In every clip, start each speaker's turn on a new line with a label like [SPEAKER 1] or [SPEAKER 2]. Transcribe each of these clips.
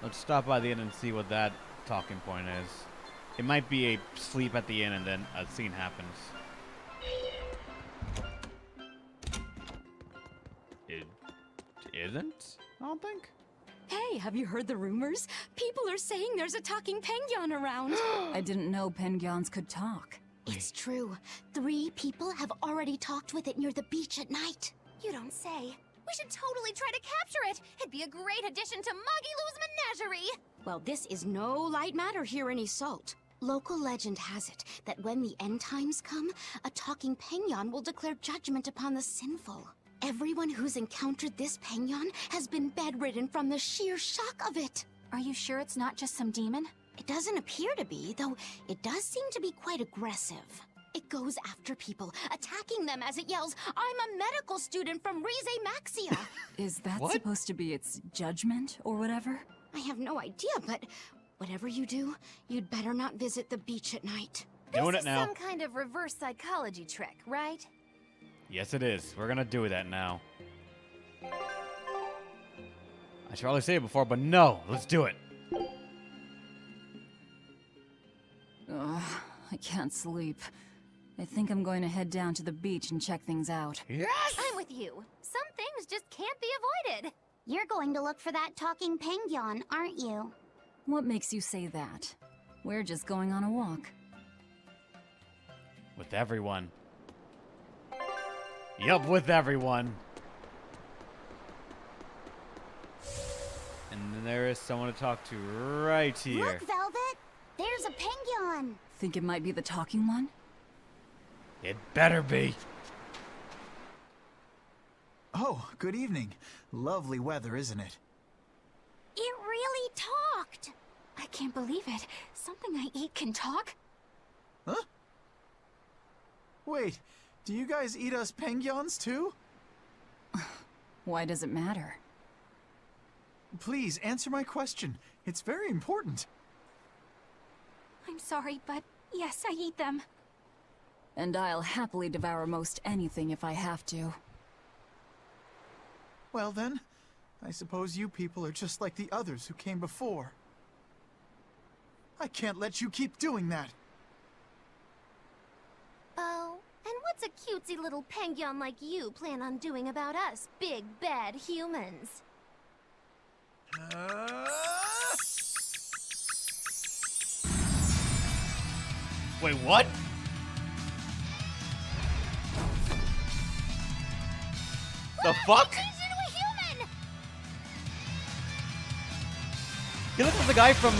[SPEAKER 1] Let's stop by the inn and see what that talking point is. It might be a sleep at the inn and then a scene happens. It isn't? I don't think.
[SPEAKER 2] Hey, have you heard the rumors? People are saying there's a talking penguin around.
[SPEAKER 3] I didn't know penguins could talk.
[SPEAKER 2] It's true. 3 people have already talked with it near the beach at night.
[SPEAKER 4] You don't say. We should totally try to capture it. It'd be a great addition to Moggy Lou's menagerie.
[SPEAKER 2] Well, this is no light matter here in Isolt. Local legend has it that when the end times come, a talking penguin will declare judgment upon the sinful. Everyone who's encountered this penguin has been bedridden from the sheer shock of it.
[SPEAKER 4] Are you sure it's not just some demon?
[SPEAKER 2] It doesn't appear to be, though it does seem to be quite aggressive. It goes after people, attacking them as it yells, "I'm a medical student from Rize Maxia."
[SPEAKER 3] Is that
[SPEAKER 1] What?
[SPEAKER 3] supposed to be its judgment or whatever?
[SPEAKER 2] I have no idea, but whatever you do, you'd better not visit the beach at night.
[SPEAKER 1] Doing
[SPEAKER 4] This
[SPEAKER 1] it
[SPEAKER 4] is
[SPEAKER 1] now.
[SPEAKER 4] some kind of reverse psychology trick, right?
[SPEAKER 1] Yes, it is. We're gonna do that now. I should probably say it before, but no. Let's do it.
[SPEAKER 3] Ugh, I can't sleep. I think I'm going to head down to the beach and check things out.
[SPEAKER 1] Yes!
[SPEAKER 4] I'm with you. Some things just can't be avoided.
[SPEAKER 5] You're going to look for that talking penguin, aren't you?
[SPEAKER 3] What makes you say that? We're just going on a walk.
[SPEAKER 1] With everyone. Yup, with everyone. And then there is someone to talk to right here.
[SPEAKER 5] Look, Velvet! There's a penguin!
[SPEAKER 3] Think it might be the talking one?
[SPEAKER 1] It better be.
[SPEAKER 6] Oh, good evening. Lovely weather, isn't it?
[SPEAKER 4] It really talked. I can't believe it. Something I eat can talk?
[SPEAKER 6] Huh? Wait, do you guys eat us penguins too?
[SPEAKER 3] Why does it matter?
[SPEAKER 6] Please answer my question. It's very important.
[SPEAKER 4] I'm sorry, but yes, I eat them.
[SPEAKER 3] And I'll happily devour most anything if I have to.
[SPEAKER 6] Well then, I suppose you people are just like the others who came before. I can't let you keep doing that.
[SPEAKER 4] Oh, and what's a cutesy little penguin like you plan on doing about us, big bad humans?
[SPEAKER 1] Wait, what? The fuck?
[SPEAKER 4] Changed into a human!
[SPEAKER 1] He looks like the guy from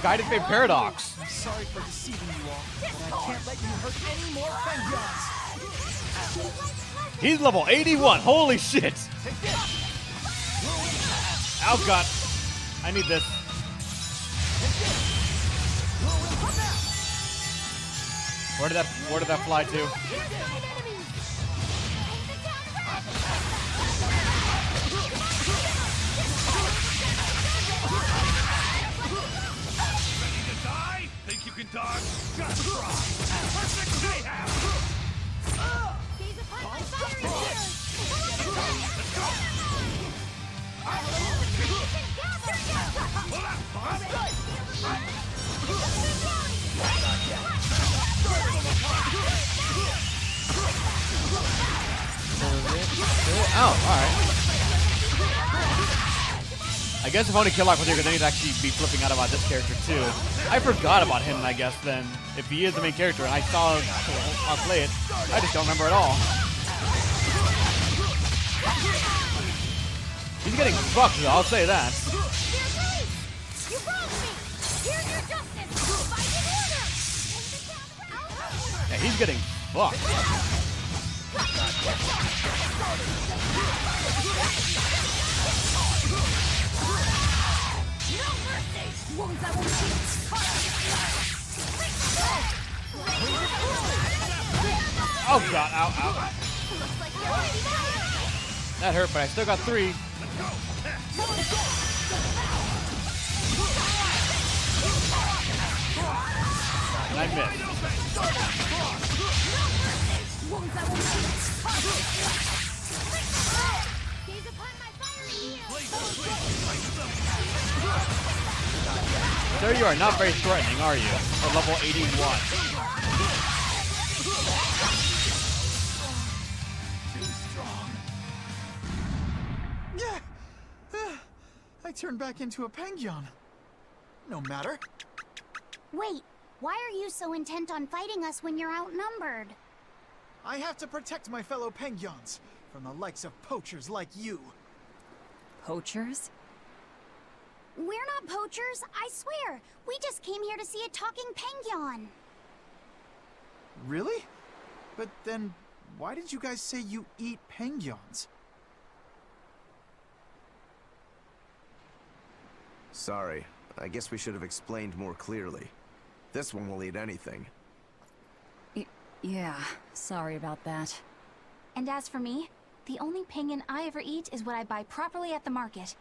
[SPEAKER 1] Guide to Fate Paradox.
[SPEAKER 6] I'm sorry for deceiving you all, but I can't let you hurt any more penguins.
[SPEAKER 1] He's level 81. Holy shit. Oh god. I need this. Where did that fly to?
[SPEAKER 7] Think you can dodge? Just try! Perfect mayhem!
[SPEAKER 4] Gaze upon my fiery spears!
[SPEAKER 7] Let's go!
[SPEAKER 1] Oh, alright. I guess if only Killock was here, then he'd actually be flipping out about this character too. I forgot about him, I guess, then. If he is the main character, and I saw I'll play it, I just don't remember at all. He's getting fucked, though, I'll say that.
[SPEAKER 4] You wronged me! Here's your justice! Fight in order!
[SPEAKER 1] Yeah, he's getting fucked. Oh god, ow, ow. That hurt, but I still got 3. And I missed.
[SPEAKER 4] Gaze upon my fiery heel!
[SPEAKER 1] Sir, you are not very threatening, are you? For level 81.
[SPEAKER 6] Too strong. Yeah. I turned back into a Penguin. No matter.
[SPEAKER 5] Wait, why are you so intent on fighting us when you're outnumbered?
[SPEAKER 6] I have to protect my fellow Penguins from the likes of poachers like you.
[SPEAKER 3] Poachers?
[SPEAKER 5] We're not poachers, I swear. We just came here to see a talking Penguin.
[SPEAKER 6] Really? But then, why did you guys say you eat Penguins?
[SPEAKER 8] Sorry. I guess we should have explained more clearly. This one will eat anything.
[SPEAKER 3] Yeah, sorry about that.
[SPEAKER 9] And as for me, the only penguin I ever eat is what I buy properly at the market.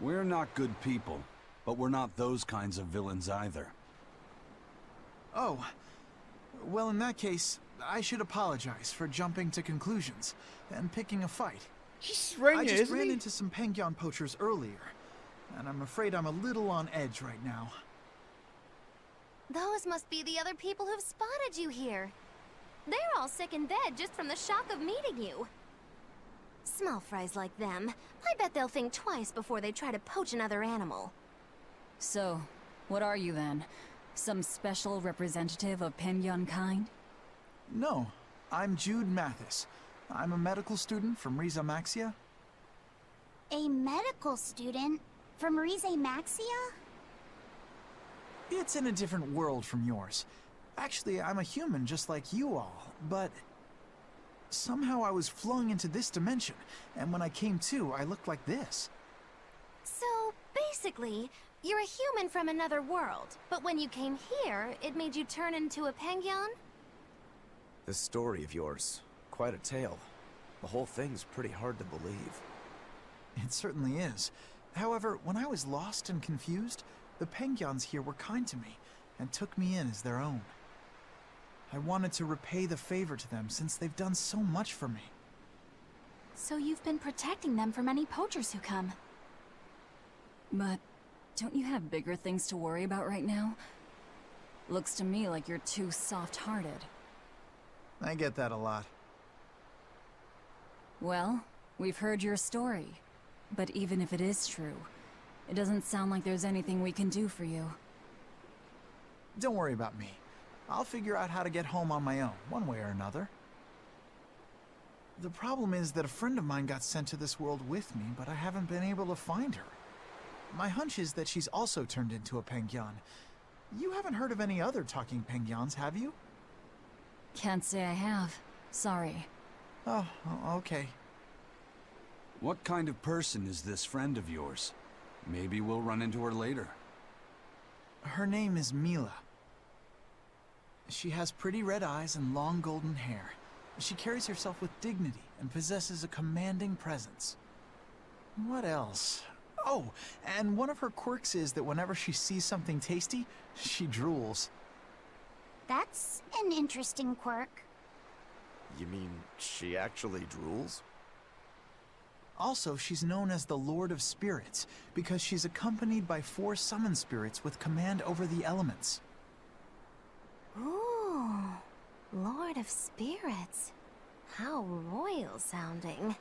[SPEAKER 10] We're not good people, but we're not those kinds of villains either.
[SPEAKER 6] Oh. Well, in that case, I should apologize for jumping to conclusions and picking a fight.
[SPEAKER 1] He's Renya,
[SPEAKER 6] I just
[SPEAKER 1] isn't
[SPEAKER 6] ran
[SPEAKER 1] he?
[SPEAKER 6] into some Penguin poachers earlier, and I'm afraid I'm a little on edge right now.
[SPEAKER 4] Those must be the other people who've spotted you here. They're all sick in bed just from the shock of meeting you. Small fries like them, I bet they'll think twice before they try to poach another animal.
[SPEAKER 3] So, what are you then? Some special representative of Penguin kind?
[SPEAKER 6] No, I'm Jude Mathis. I'm a medical student from Riza Maxia.
[SPEAKER 5] A medical student from Rize Maxia?
[SPEAKER 6] It's in a different world from yours. Actually, I'm a human just like you all, but somehow I was flung into this dimension, and when I came to, I looked like this.
[SPEAKER 4] So, basically, you're a human from another world, but when you came here, it made you turn into a penguin?
[SPEAKER 8] This story of yours, quite a tale. The whole thing's pretty hard to believe.
[SPEAKER 6] It certainly is. However, when I was lost and confused, the Penguins here were kind to me and took me in as their own. I wanted to repay the favor to them since they've done so much for me.
[SPEAKER 9] So you've been protecting them from any poachers who come.
[SPEAKER 3] But don't you have bigger things to worry about right now? Looks to me like you're too soft-hearted.
[SPEAKER 6] I get that a lot.
[SPEAKER 3] Well, we've heard your story. But even if it is true, it doesn't sound like there's anything we can do for you.
[SPEAKER 6] Don't worry about me. I'll figure out how to get home on my own, one way or another. The problem is that a friend of mine got sent to this world with me, but I haven't been able to find her. My hunch is that she's also turned into a Penguin. You haven't heard of any other talking Penguins, have you?
[SPEAKER 3] Can't say I have. Sorry.
[SPEAKER 6] Oh, okay.
[SPEAKER 10] What kind of person is this friend of yours? Maybe we'll run into her later.
[SPEAKER 6] Her name is Mila. She has pretty red eyes and long golden hair. She carries herself with dignity and possesses a commanding presence. What else? Oh, and one of her quirks is that whenever she sees something tasty, she drools.
[SPEAKER 5] That's an interesting quirk.
[SPEAKER 8] You mean she actually drools?
[SPEAKER 6] Also, she's known as the Lord of Spirits because she's accompanied by 4 summon spirits with command over the elements.
[SPEAKER 4] Ooh, Lord of Spirits. How royal sounding.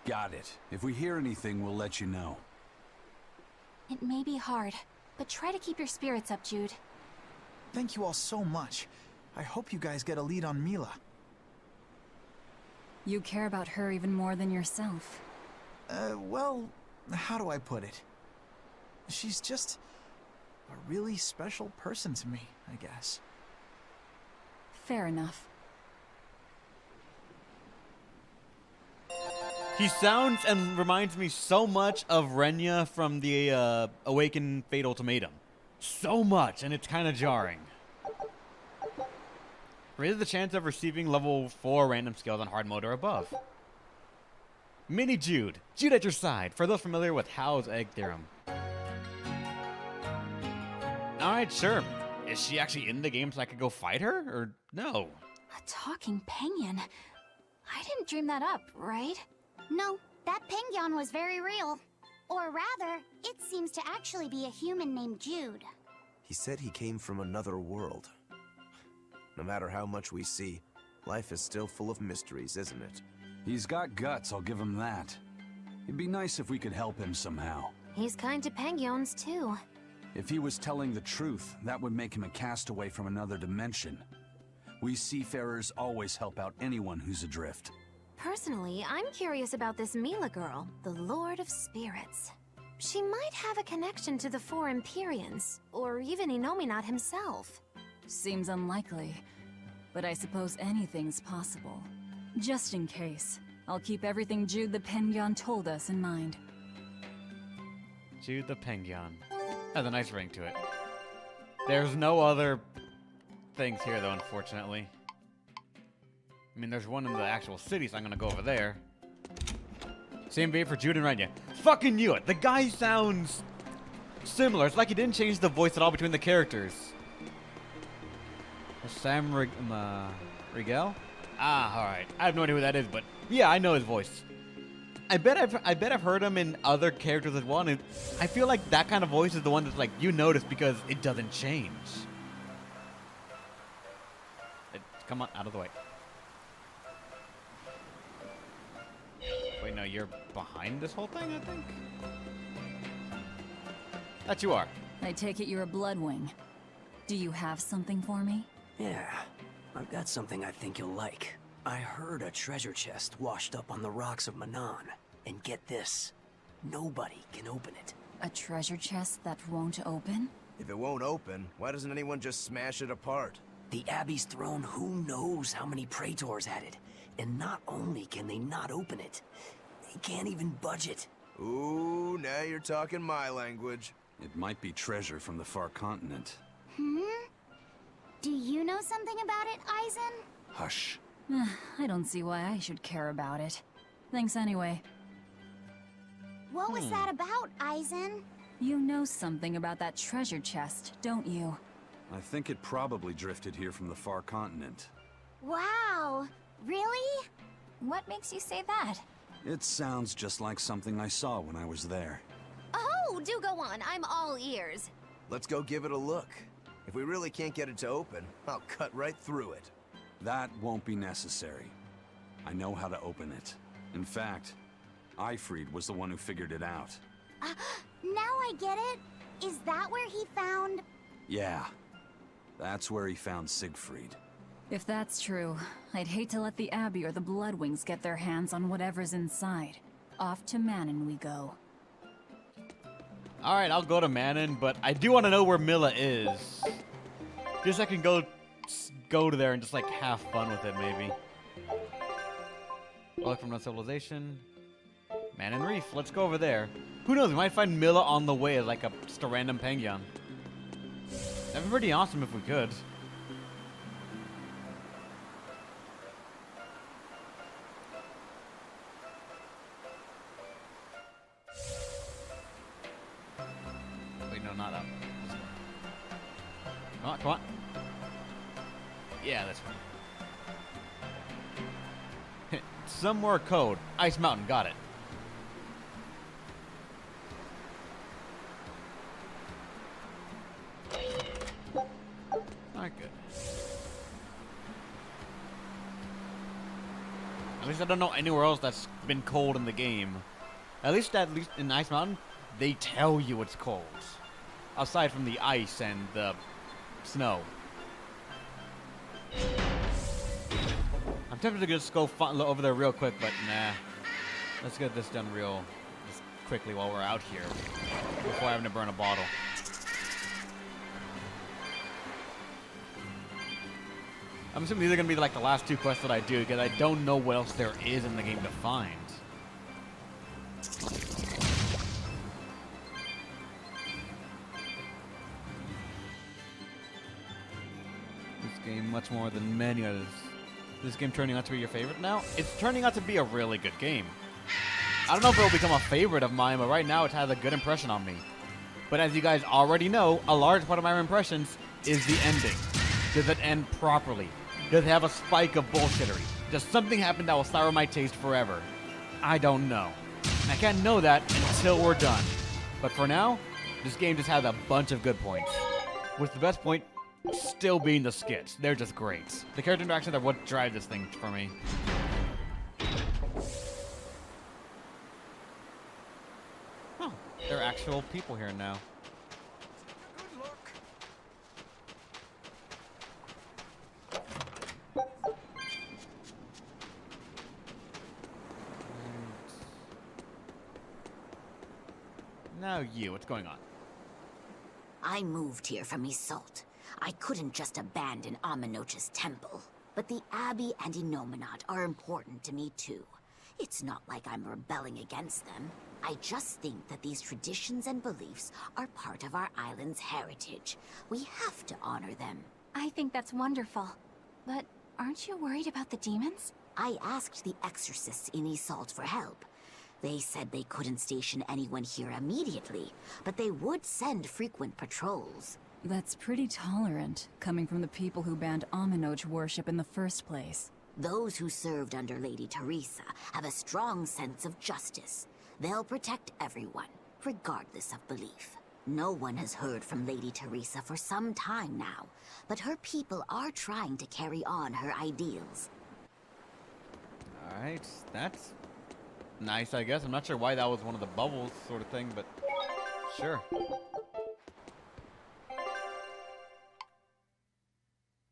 [SPEAKER 10] Got it. If we hear anything, we'll let you know.
[SPEAKER 9] It may be hard, but try to keep your spirits up, Jude.
[SPEAKER 6] Thank you all so much. I hope you guys get a lead on Mila.
[SPEAKER 3] You care about her even more than yourself.
[SPEAKER 6] Well, how do I put it? She's just a really special person to me, I guess.
[SPEAKER 3] Fair enough.
[SPEAKER 1] He sounds and reminds me so much of Renya from the Awakened Fate Ultimatum. So much, and it's kind of jarring. Raises the chance of receiving level 4 random skills on hard mode or above. Mini Jude. Jude at your side, for those familiar with Howe's egg theorem. Alright, sure. Is she actually in the game so I could go fight her, or no?
[SPEAKER 9] A talking penguin? I didn't dream that up, right?
[SPEAKER 5] No, that Penguin was very real. Or rather, it seems to actually be a human named Jude.
[SPEAKER 8] He said he came from another world. No matter how much we see, life is still full of mysteries, isn't it?
[SPEAKER 10] He's got guts, I'll give him that. It'd be nice if we could help him somehow.
[SPEAKER 4] He's kind to Pengyons, too.
[SPEAKER 10] If he was telling the truth, that would make him a castaway from another dimension. We seafarers always help out anyone who's adrift.
[SPEAKER 4] Personally, I'm curious about this Mila girl, the Lord of Spirits. She might have a connection to the Four Empyreans, or even Inominat himself.
[SPEAKER 3] Seems unlikely, but I suppose anything's possible. Just in case, I'll keep everything Jude the Pengyon told us in mind.
[SPEAKER 1] Jude the Pengyon. Has a nice ring to it. There's no other things here, though, unfortunately. I mean, there's one in the actual city, so I'm gonna go over there. Same bait for Jude and Renya. Fucking knew it! The guy sounds similar. It's like he didn't change the voice at all between the characters. Sam Rigel? Ah, alright. I have no idea who that is, but yeah, I know his voice. I bet I've heard him in other characters as well, and I feel like that kind of voice is the one that's like, you notice because it doesn't change. Come on, out of the way. Wait, no, you're behind this whole thing, I think? That you are.
[SPEAKER 3] I take it you're a Bloodwing. Do you have something for me?
[SPEAKER 11] Yeah, I've got something I think you'll like. I heard a treasure chest washed up on the rocks of Manon. And get this, nobody can open it.
[SPEAKER 3] A treasure chest that won't open?
[SPEAKER 8] If it won't open, why doesn't anyone just smash it apart?
[SPEAKER 11] The Abbey's throne, who knows how many praetors had it. And not only can they not open it, they can't even budge it.
[SPEAKER 8] Ooh, now you're talking my language.
[SPEAKER 10] It might be treasure from the far continent.
[SPEAKER 5] Do you know something about it, Eisen?
[SPEAKER 10] Hush.
[SPEAKER 3] I don't see why I should care about it. Thanks anyway.
[SPEAKER 5] What was that about, Eisen?
[SPEAKER 3] You know something about that treasure chest, don't you?
[SPEAKER 10] I think it probably drifted here from the far continent.
[SPEAKER 5] Wow, really?
[SPEAKER 9] What makes you say that?
[SPEAKER 10] It sounds just like something I saw when I was there.
[SPEAKER 4] Oh, do go on. I'm all ears.
[SPEAKER 8] Let's go give it a look. If we really can't get it to open, I'll cut right through it.
[SPEAKER 10] That won't be necessary. I know how to open it. In fact, Ifrid was the one who figured it out.
[SPEAKER 5] Now I get it. Is that where he found...
[SPEAKER 10] Yeah. That's where he found Siegfried.
[SPEAKER 3] If that's true, I'd hate to let the Abbey or the Bloodwings get their hands on whatever's inside. Off to Manon we go.
[SPEAKER 1] Alright, I'll go to Manon, but I do want to know where Mila is. Just so I can go to there and just like have fun with it, maybe. Welcome from civilization. Manon Reef, let's go over there. Who knows, we might find Mila on the way as like just a random Pengyon. That'd be pretty awesome if we could. Wait, no, not up. Come on, come on. Yeah, this one. Some more code. Ice Mountain, got it. Not good. At least I don't know anywhere else that's been cold in the game. At least in Ice Mountain, they tell you it's cold. Aside from the ice and the snow. I'm tempted to just go over there real quick, but nah. Let's get this done just quickly while we're out here. Before having to burn a bottle. I'm assuming these are going to be like the last two quests that I do, because I don't know what else there is in the game to find. This game, much more than many others. This game turning out to be your favorite now? It's turning out to be a really good game. I don't know if it will become a favorite of mine, but right now it has a good impression on me. But as you guys already know, a large part of my impressions is the ending. Does it end properly? Does it have a spike of bullshittery? Does something happen that will sour my taste forever? I don't know. I can't know that until we're done. But for now, this game just has a bunch of good points. With the best point still being the skits. They're just great. The character interactions are what drive this thing for me. Oh, there are actual people here now. Now you, what's going on?
[SPEAKER 2] I moved here from Isolt. I couldn't just abandon Aminoch's temple. But the Abbey and Inominat are important to me too. It's not like I'm rebelling against them. I just think that these traditions and beliefs are part of our island's heritage. We have to honor them.
[SPEAKER 9] I think that's wonderful. But aren't you worried about the demons?
[SPEAKER 2] I asked the exorcists in Isolt for help. They said they couldn't station anyone here immediately, but they would send frequent patrols.
[SPEAKER 3] That's pretty tolerant, coming from the people who banned Aminoch worship in the first place.
[SPEAKER 2] Those who served under Lady Teresa have a strong sense of justice. They'll protect everyone, regardless of belief. No one has heard from Lady Teresa for some time now, but her people are trying to carry on her ideals.
[SPEAKER 1] Alright, that's nice, I guess. I'm not sure why that was one of the bubbles sort of thing, but sure.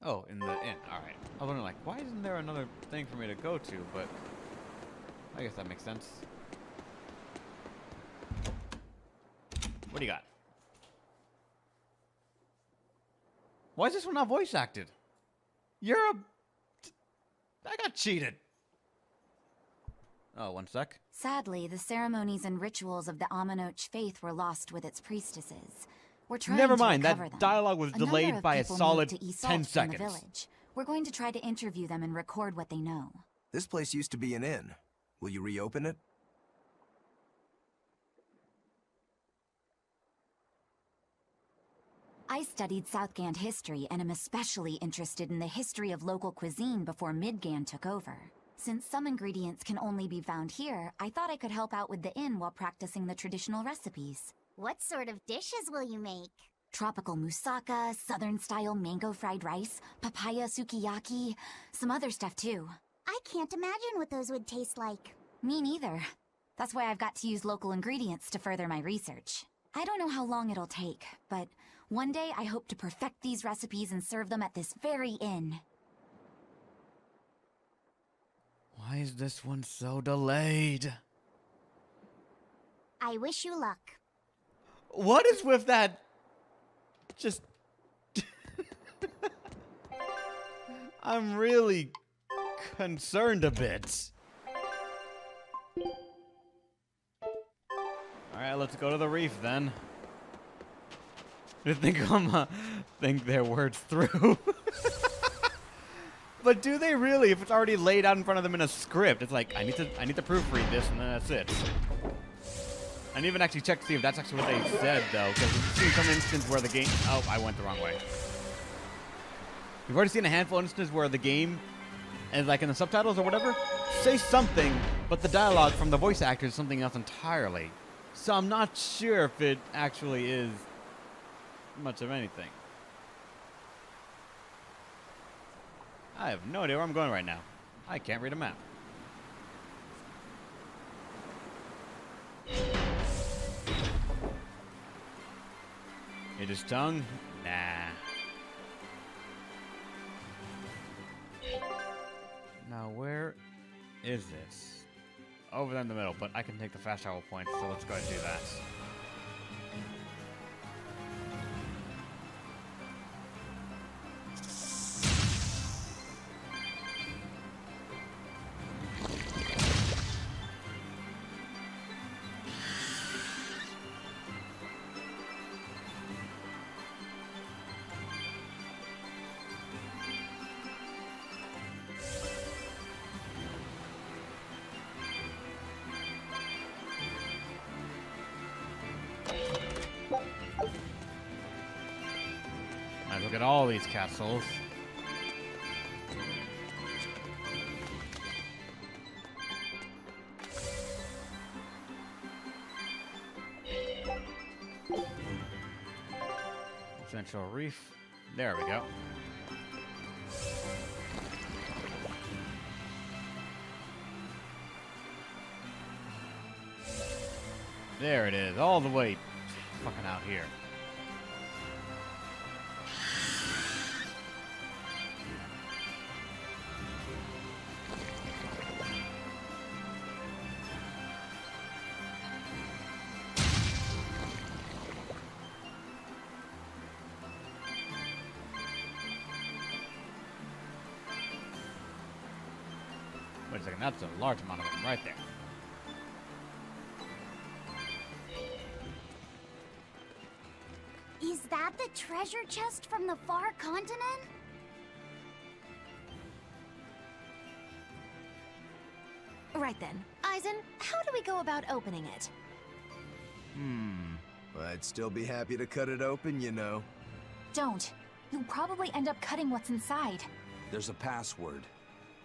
[SPEAKER 1] Oh, in the inn. Alright. I was wondering, like, why isn't there another thing for me to go to? But I guess that makes sense. What do you got? Why is this one not voice acted? I got cheated. Oh, one sec.
[SPEAKER 9] Sadly, the ceremonies and rituals of the Aminoch faith were lost with its priestesses. We're trying
[SPEAKER 1] Never
[SPEAKER 9] to
[SPEAKER 1] mind,
[SPEAKER 9] recover
[SPEAKER 1] that
[SPEAKER 9] them.
[SPEAKER 1] dialogue was
[SPEAKER 9] A number
[SPEAKER 1] delayed
[SPEAKER 9] of
[SPEAKER 1] by a
[SPEAKER 9] people
[SPEAKER 1] solid
[SPEAKER 9] moved to Isolt
[SPEAKER 1] 10
[SPEAKER 9] from the
[SPEAKER 1] seconds.
[SPEAKER 9] village. We're going to try to interview them and record what they know.
[SPEAKER 8] This place used to be an inn. Will you reopen it?
[SPEAKER 9] I studied Southgand history and am especially interested in the history of local cuisine before Midgand took over. Since some ingredients can only be found here, I thought I could help out with the inn while practicing the traditional recipes.
[SPEAKER 5] What sort of dishes will you make?
[SPEAKER 9] Tropical moussaka, southern-style mango fried rice, papaya sukiyaki, some other stuff too.
[SPEAKER 5] I can't imagine what those would taste like.
[SPEAKER 9] Me neither. That's why I've got to use local ingredients to further my research. I don't know how long it'll take, but one day I hope to perfect these recipes and serve them at this very inn.
[SPEAKER 1] Why is this one so delayed?
[SPEAKER 5] I wish you luck.
[SPEAKER 1] What is with that? Just... I'm really concerned a bit. Alright, let's go to the reef then. I think their words through. But do they really? If it's already laid out in front of them in a script, it's like I need to proofread this, and then that's it. I didn't even actually check to see if that's actually what they said, though, because we've seen some instance where the game. Oh, I went the wrong way. We've already seen a handful of instances where the game, and like in the subtitles or whatever, say something, but the dialogue from the voice actor is something else entirely. So I'm not sure if it actually is much of anything. I have no idea where I'm going right now. I can't read a map. Hit his tongue? Nah. Now where is this? Over there in the middle, but I can take the fast travel points, so let's go ahead and do that. Look at all these castles. Central Reef. There we go. There it is, all the way fucking out here. Wait a second, that's a large amount of them right there.
[SPEAKER 5] Is that the treasure chest from the far continent?
[SPEAKER 4] Right then. Eisen, how do we go about opening it?
[SPEAKER 8] I'd still be happy to cut it open, you know.
[SPEAKER 9] Don't. You'll probably end up cutting what's inside.
[SPEAKER 10] There's a password.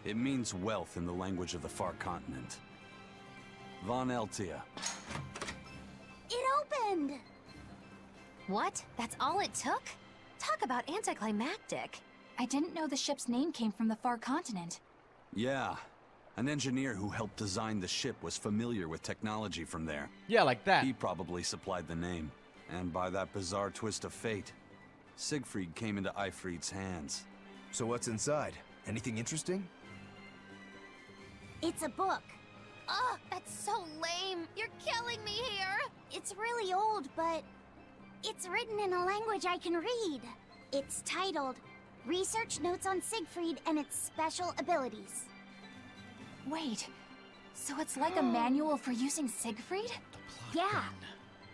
[SPEAKER 10] It means wealth in the language of the far continent. Von Eltia.
[SPEAKER 5] It opened!
[SPEAKER 4] What? That's all it took? Talk about anticlimactic.
[SPEAKER 9] I didn't know the ship's name came from the far continent.
[SPEAKER 10] Yeah. An engineer who helped design the ship was familiar with technology from there.
[SPEAKER 1] Yeah, like that.
[SPEAKER 10] He probably supplied the name. And by that bizarre twist of fate, Siegfried came into Eifried's hands.
[SPEAKER 8] So what's inside? Anything interesting?
[SPEAKER 5] It's a book.
[SPEAKER 4] Ugh, that's so lame. You're killing me here.
[SPEAKER 5] It's really old, but it's written in a language I can read. It's titled Research Notes on Siegfried and Its Special Abilities.
[SPEAKER 9] Wait, so it's like a manual for using Siegfried?
[SPEAKER 5] Yeah.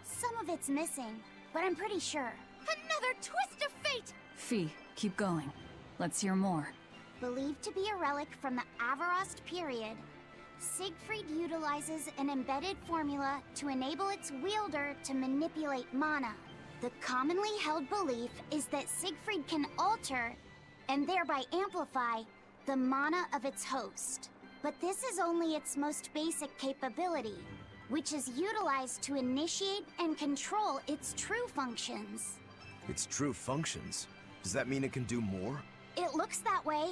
[SPEAKER 5] Some of it's missing, but I'm pretty sure.
[SPEAKER 4] Another twist of fate!
[SPEAKER 3] Fee, keep going. Let's hear more.
[SPEAKER 5] Believed to be a relic from the Avarost period, Siegfried utilizes an embedded formula to enable its wielder to manipulate mana. The commonly held belief is that Siegfried can alter, and thereby amplify, the mana of its host. But this is only its most basic capability, which is utilized to initiate and control its true functions.
[SPEAKER 8] Its true functions? Does that mean it can do more?
[SPEAKER 5] It looks that way.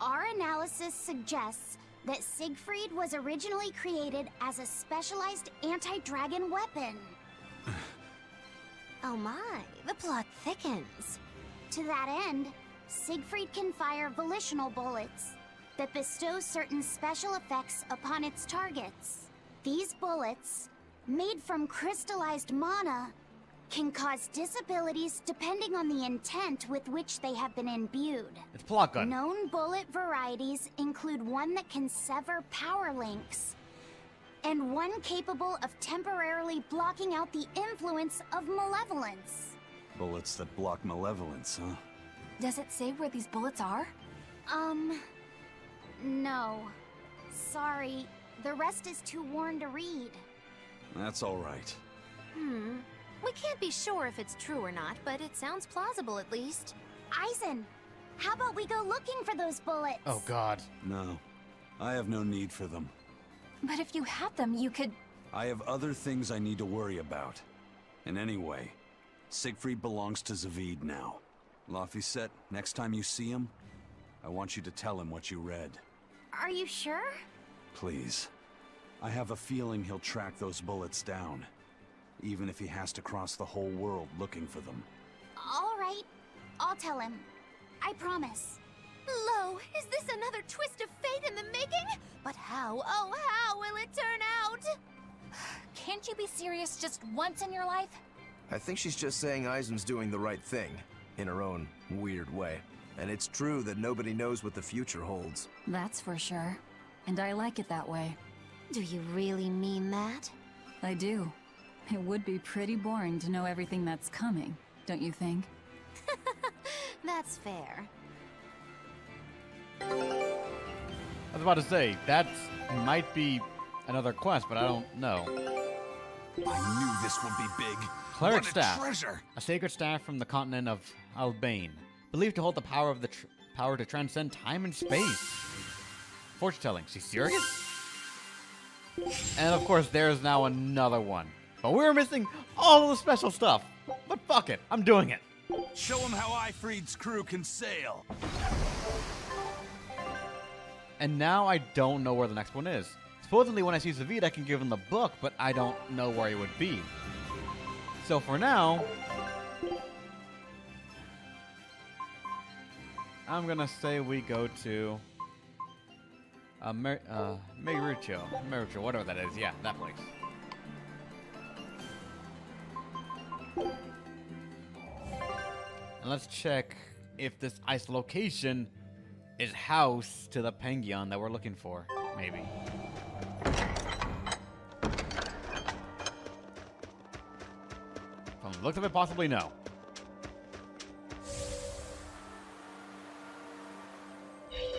[SPEAKER 5] Our analysis suggests that Siegfried was originally created as a specialized anti-dragon weapon.
[SPEAKER 4] Oh my, the plot thickens.
[SPEAKER 5] To that end, Siegfried can fire volitional bullets that bestow certain special effects upon its targets. These bullets, made from crystallized mana, can cause disabilities depending on the intent with which they have been imbued.
[SPEAKER 1] It's plot gun.
[SPEAKER 5] Known bullet varieties include one that can sever power links, and one capable of temporarily blocking out the influence of malevolence.
[SPEAKER 10] Bullets that block malevolence, huh?
[SPEAKER 9] Does it say where these bullets are?
[SPEAKER 5] No. Sorry, the rest is too worn to read.
[SPEAKER 10] That's all right.
[SPEAKER 4] We can't be sure if it's true or not, but it sounds plausible at least.
[SPEAKER 5] Eisen, how about we go looking for those bullets?
[SPEAKER 1] Oh god.
[SPEAKER 10] No, I have no need for them.
[SPEAKER 9] But if you had them, you could...
[SPEAKER 10] I have other things I need to worry about. And anyway, Siegfried belongs to Zavid now. Laphicet, next time you see him, I want you to tell him what you read.
[SPEAKER 5] Are you sure?
[SPEAKER 10] Please. I have a feeling he'll track those bullets down, even if he has to cross the whole world looking for them.
[SPEAKER 5] All right, I'll tell him. I promise.
[SPEAKER 4] Lo, is this another twist of fate in the making? But how, oh how will it turn out?
[SPEAKER 9] Can't you be serious just once in your life?
[SPEAKER 8] I think she's just saying Eisen's doing the right thing, in her own weird way. And it's true that nobody knows what the future holds.
[SPEAKER 3] That's for sure. And I like it that way.
[SPEAKER 4] Do you really mean that?
[SPEAKER 3] I do. It would be pretty boring to know everything that's coming, don't you think?
[SPEAKER 4] That's fair.
[SPEAKER 1] I was about to say, that might be another quest, but I don't know.
[SPEAKER 10] I knew this would be big.
[SPEAKER 1] Cleric
[SPEAKER 10] What a
[SPEAKER 1] staff.
[SPEAKER 10] treasure!
[SPEAKER 1] A sacred staff from the continent of Albane, believed to hold the power of the power to transcend time and space. Fortune telling. She's serious? And of course, there's now another one. But we're missing all of the special stuff. But fuck it, I'm doing it.
[SPEAKER 10] Show him how Ifreed's crew can sail.
[SPEAKER 1] And now I don't know where the next one is. Supposedly when I see Zavid, I can give him the book, but I don't know where he would be. So for now, I'm gonna say we go to Merucho, whatever that is. Yeah, that place. And let's check if this ice location is house to the Penguin that we're looking for. Maybe. From the looks of it, possibly no.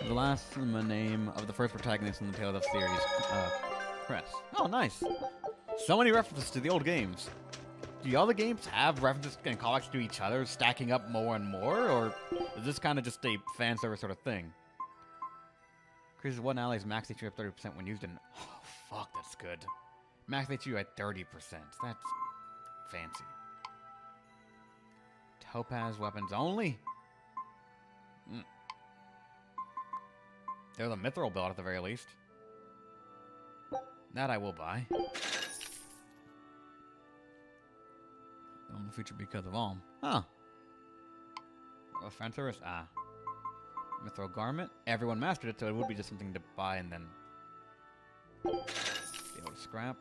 [SPEAKER 1] The last name of the first protagonist in the Tale of the series, Cress. Oh, nice. So many references to the old games. Do all the games have references and callbacks to each other, stacking up more and more, or is this kind of just a fan service sort of thing? Increases one ally's max HP up 30% when used in... Oh, fuck, that's good. Max HP at 30%. That's fancy. Topaz weapons only? They're the mithril build at the very least. That I will buy. The future because of all. Huh. Fan service? Ah. Mithril garment. Everyone mastered it, so it would be just something to buy and then be able to scrap.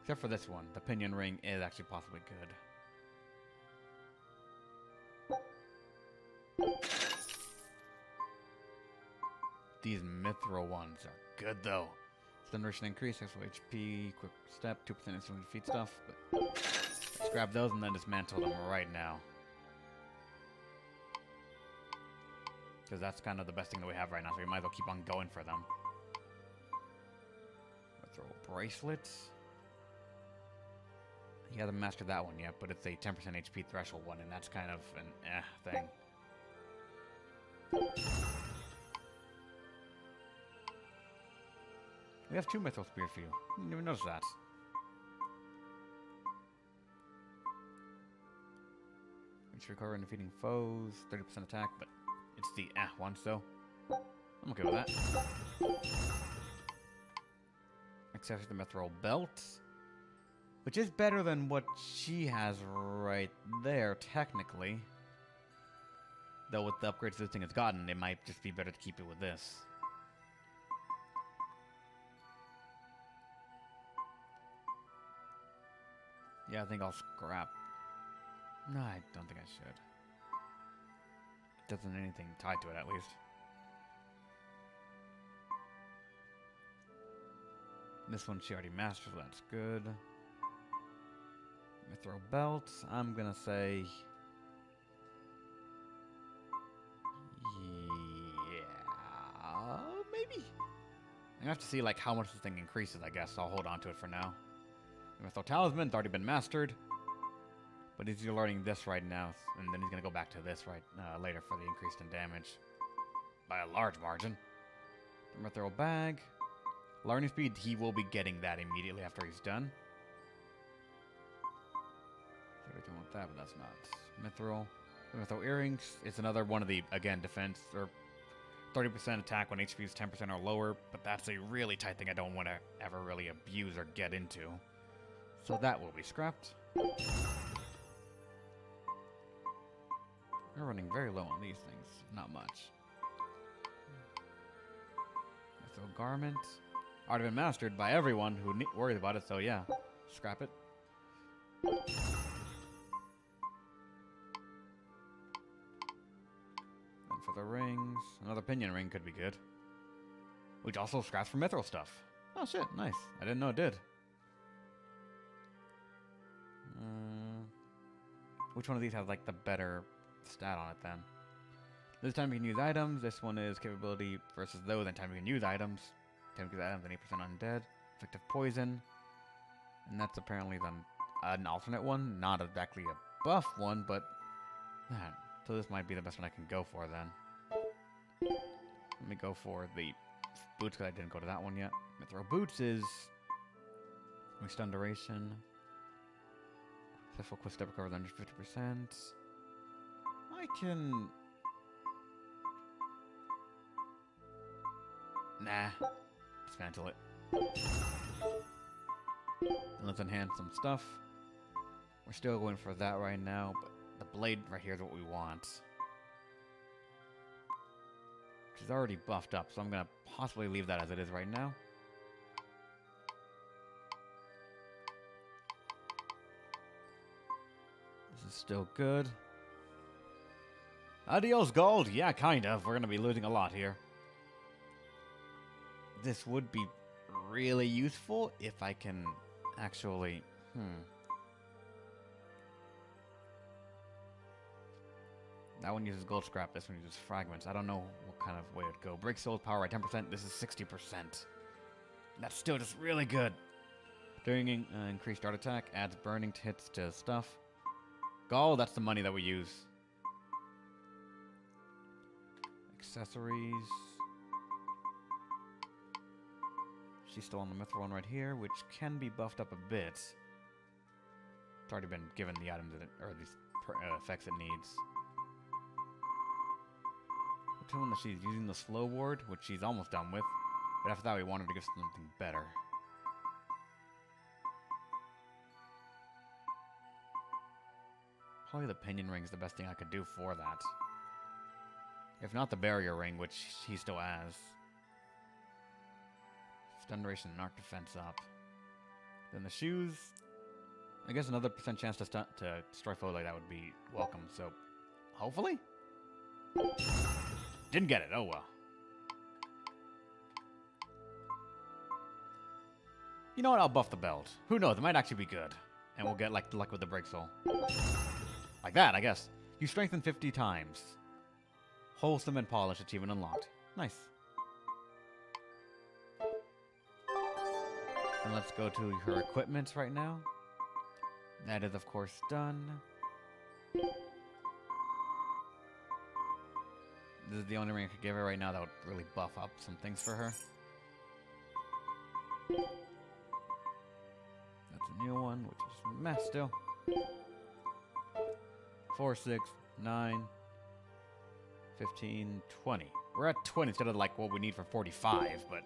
[SPEAKER 1] Except for this one. The pinion ring is actually possibly good. These mithril ones are good though. Duration increase, extra HP, quick step, 2% instant defeat stuff. But let's grab those and then dismantle them right now. Because that's kind of the best thing that we have right now, so we might as well keep on going for them. Mithril bracelets. He hasn't mastered that one yet, but it's a 10% HP threshold one, and that's kind of an thing. We have 2 mithril spear for you. You didn't even notice that. It's recover when defeating foes, 30% attack, but it's the one, so I'm okay with that. Except for the mithril belt, which is better than what she has right there, technically. Though with the upgrades this thing has gotten, it might just be better to keep it with this. Yeah, I think I'll scrap. No, I don't think I should. Doesn't anything tied to it, at least. This one she already mastered, so that's good. Mithril belt, I'm gonna say... Yeah... Maybe? I'm gonna have to see, like, how much this thing increases, I guess. I'll hold on to it for now. Mithril Talisman's already been mastered, but he's learning this right now, and then he's going to go back to this later for the increase in damage by a large margin. The Mithril Bag. Learning speed, he will be getting that immediately after he's done. So we can want that, but that's not. Mithril. The Mithril Earrings. It's another one of the, again, defense, or 30% attack when HP is 10% or lower, but that's a really tight thing I don't want to ever really abuse or get into. So that will be scrapped. We're running very low on these things. Not much. Mithril garment. Already been mastered by everyone who worries about it, so yeah. Scrap it. And for the rings, another pinion ring could be good. Which also scraps for mithril stuff. Oh shit, nice. I didn't know it did. Which one of these has like the better stat on it then? This time you can use items. This one is capability versus those. Anytime you can use items. Time to use items and 8% undead. Effective poison. And that's apparently then an alternate one. Not exactly a buff one, but... So this might be the best one I can go for then. Let me go for the boots because I didn't go to that one yet. Mithril boots is... stun duration. Successful quest step recovers 150%. I can... Nah. Dismantle it. And let's enhance some stuff. We're still going for that right now, but the blade right here is what we want. She's already buffed up, so I'm gonna possibly leave that as it is right now. This is still good. Adios, gold! Yeah, kind of. We're gonna be losing a lot here. This would be really useful if I can actually... That one uses gold scrap, this one uses fragments. I don't know what kind of way it'd go. Break soul power at 10%, this is 60%. That's still just really good. During increased art attack, adds burning hits to stuff. Gold, that's the money that we use. Accessories. She's still on the mithril one right here, which can be buffed up a bit. It's already been given the items that it, or these effects it needs. The one that she's using the slow ward, which she's almost done with. But after that, we wanted to give something better. Probably the pinion ring is the best thing I could do for that. If not the barrier ring, which he still has. Stun duration and arc defense up. Then the shoes. I guess another % chance to destroy foes like that would be welcome. So, hopefully? Didn't get it. Oh well. You know what? I'll buff the belt. Who knows? It might actually be good. And we'll get like luck with the break soul. Like that, I guess. You strengthen 50 times. Wholesome and polished achievement unlocked. Nice. And let's go to her equipment right now. That is, of course, done. This is the only ring I could give her right now that would really buff up some things for her. That's a new one, which is a mess still. 4, 6, 9, 15, 20. We're at 20 instead of like what we need for 45, but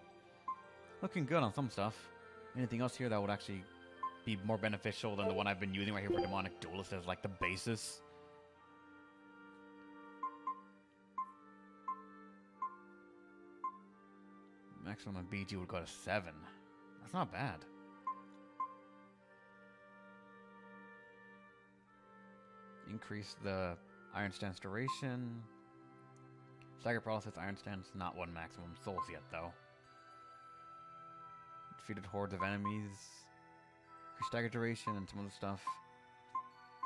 [SPEAKER 1] looking good on some stuff. Anything else here that would actually be more beneficial than the one I've been using right here for Demonic Duelist as like the basis? Maximum BG would go to 7. That's not bad. Increase the Iron Stance duration. Stagger paralysis, Iron Stance, not 1 maximum souls yet though. Defeated hordes of enemies. Increase stagger duration and some other stuff.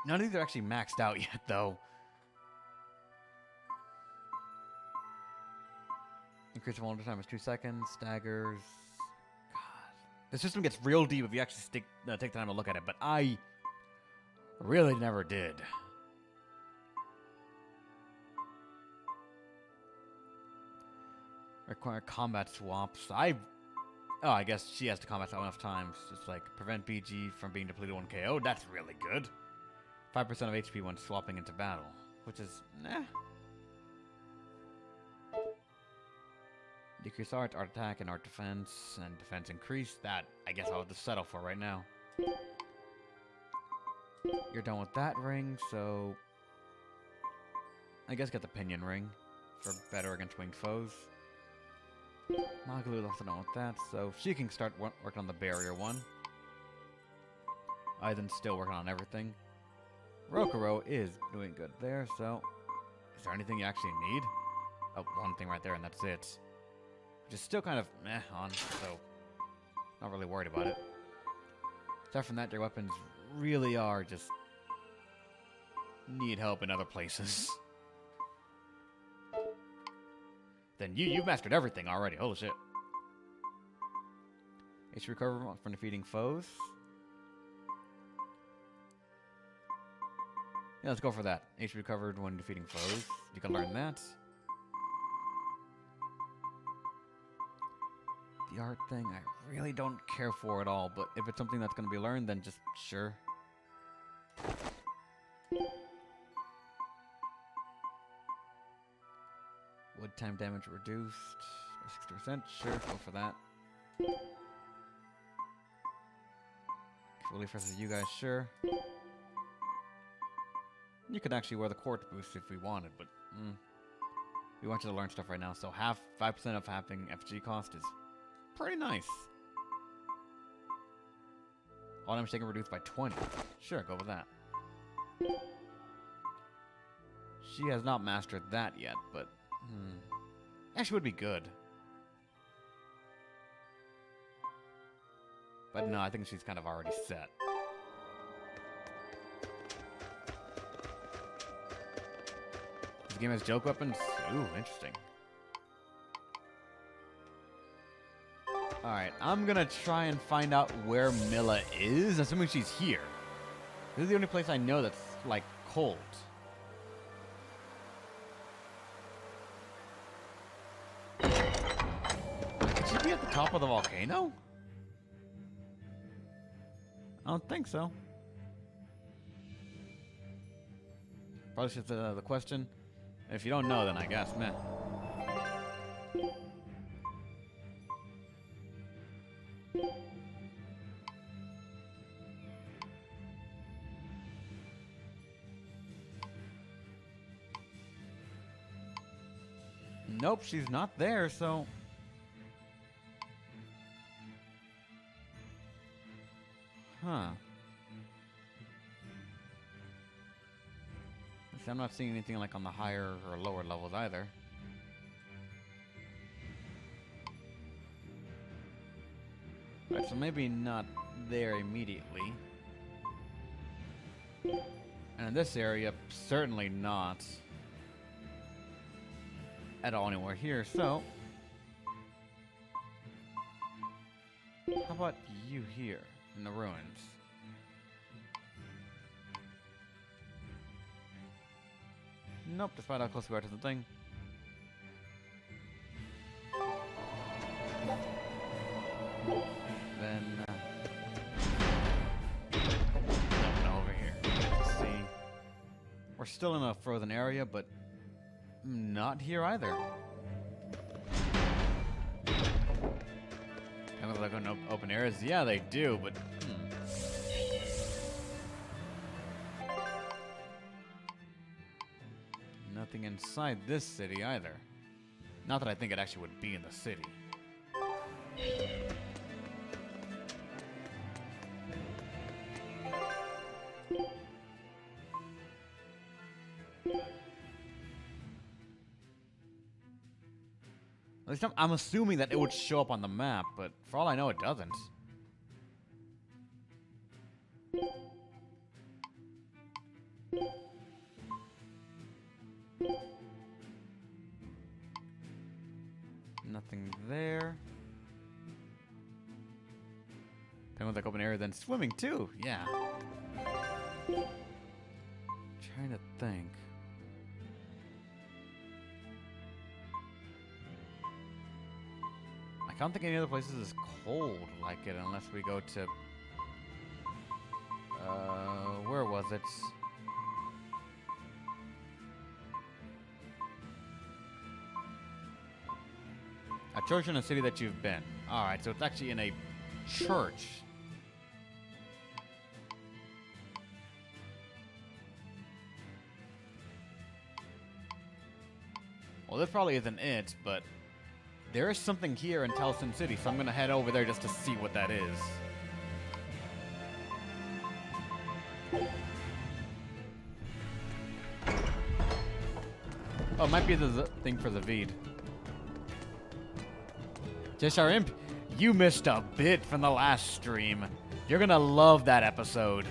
[SPEAKER 1] None of these are actually maxed out yet though. Increase of hold time is 2 seconds. Staggers. God. The system gets real deep if you actually take the time to look at it, but I really never did. Require combat swaps. I guess she has to combat swap enough times. Just like prevent BG from being depleted 1 KO. That's really good. 5% of HP when swapping into battle, which is nah. Decrease art attack, and art defense, and defense increase. That, I guess I'll just settle for right now. You're done with that ring, so... I guess get the pinion ring for better against winged foes. Magalu is also done with that, so she can start working on the barrier one. Aiden's still working on everything. Rokuro is doing good there, so... Is there anything you actually need? Oh, one thing right there, and that's it. Which is still kind of meh on, so not really worried about it. Aside from that, your weapons really are just need help in other places. Then you've mastered everything already. Holy shit. HP recover from defeating foes. Yeah, let's go for that. HP recovered when defeating foes. You can learn that. The art thing, I really don't care for at all, but if it's something that's going to be learned, then just sure. Wood time damage reduced by 60%. Sure, go for that. Relief versus you guys, sure. You could actually wear the quartz boost if we wanted, but we want you to learn stuff right now. So 5% of having FG cost is pretty nice. All damage taken reduced by 20. Sure, go with that. She has not mastered that yet, but actually would be good. But no, I think she's kind of already set. This game has joke weapons? Ooh, interesting. Alright, I'm gonna try and find out where Milla is, assuming she's here. This is the only place I know that's, like, cold. Could she be at the top of the volcano? I don't think so. Probably should the question. If you don't know, then I guess, meh. Nope, she's not there, so... Huh. See, I'm not seeing anything like on the higher or lower levels either. Right, so maybe not there immediately. And in this area, certainly not at all anywhere here, so... How about you here? In the ruins. Nope, despite how close we are to the thing. Then, no, over here. Let's see. We're still in a frozen area, but not here either. Kind of like on open areas? Yeah, they do, but nothing inside this city either. Not that I think it actually would be in the city. At least I'm assuming that it would show up on the map, but for all I know, it doesn't. Nothing there. Penguins like open area, then swimming too. Yeah. Trying to think. I don't think any other places is cold like it unless we go to... where was it? A church in a city that you've been. Alright, so it's actually in a church. Well, this probably isn't it, but... there is something here in Telsin City, so I'm gonna head over there just to see what that is. Oh, it might be the thing for Zavid. Jeshar Imp, you missed a bit from the last stream. You're gonna love that episode.